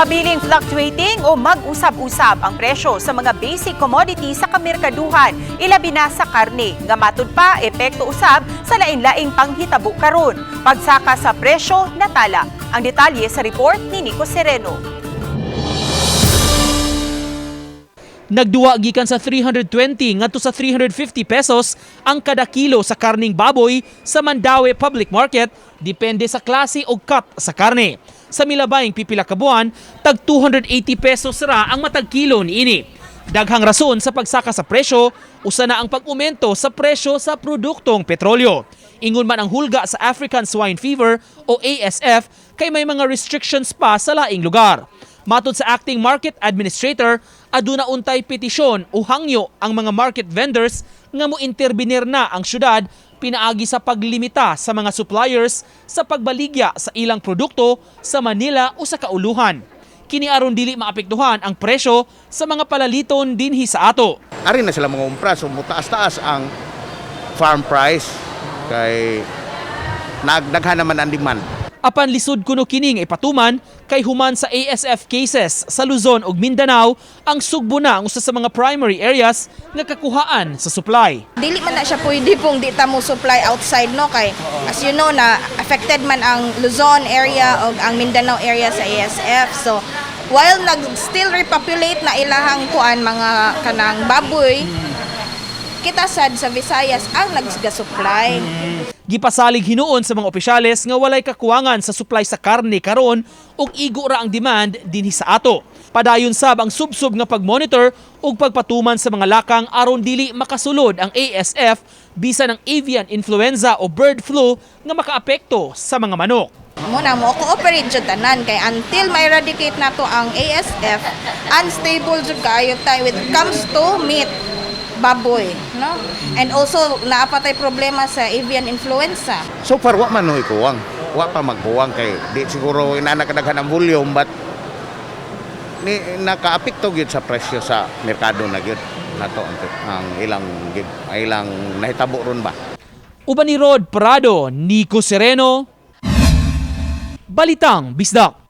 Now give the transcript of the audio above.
Pabiling fluctuating o mag-usab-usab ang presyo sa mga basic commodities sa kamerkaduhan, ilabi na sa karne, nga matud pa epekto usab sa lain-laing panghitabo karon. Pagsaka sa presyo natala. Ang detalye sa report ni Nico Sereno. Nagduwa gikan sa 320 ngadto sa 350 pesos ang kada kilo sa karning baboy sa Mandaue Public Market, depende sa klase o cut sa karne. Sa milabayng pipila ka buwan, tag 280 pesos ra ang matag kilo niini. Daghang rason sa pagsaka sa presyo, usa na ang pag-umento sa presyo sa produktong petrolyo. Ingon man ang hulga sa African Swine Fever o ASF kay may mga restrictions pa sa laing lugar. Matod sa Acting Market Administrator, aduna untay petisyon o hangyo ang mga market vendors nga mo-intervenir na ang syudad pinaagi sa paglimita sa mga suppliers sa pagbaligya sa ilang produkto sa Manila o sa kauluhan. Kini aron dili maapektuhan ang presyo sa mga palaliton dinhi sa ato. Ari na sila mga umpra, so mutaas-taas ang farm price kay nagdaghan naman ang demand. Apan lisod kuno kining ipatuman kay human sa ASF cases sa Luzon ug Mindanao ang sugbo na ang usa sa mga primary areas nga kakuhaan sa supply. Dili man na siya pwede pong di ta mo supply outside no kay as you know na affected man ang Luzon area o ang Mindanao area sa ASF. So while still repopulate na ilahang kuan mga kanang baboy, kita sad sa Visayas ang nagsupply. Gipasalig hinuon sa mga opisyales nga walay kakuwangan sa supply sa karne karon ug igo ra ang demand dinhi sa ato. Padayon sab ang subsub nga pagmonitor ug pagpatuman sa mga lakang aron dili makasulod ang ASF bisan ng avian influenza o bird flu nga makaapekto sa mga manok. Muna mo cooperate jud tanan kay until ma-eradicate nato ang ASF, unstable jud kaayo tayo when it comes to meat, baboy, no? And also naapatay problema sa avian influenza. So far, wa man no ikuwang. Wa pa magkuwang kay di siguro inanakadaghan ang volume but nakaapekto gyud sa presyo sa merkado na gyud nato ang ilang nahitabo ron ba. Uban ni Rod Prado, Nico Sereno, Balitang Bisdak.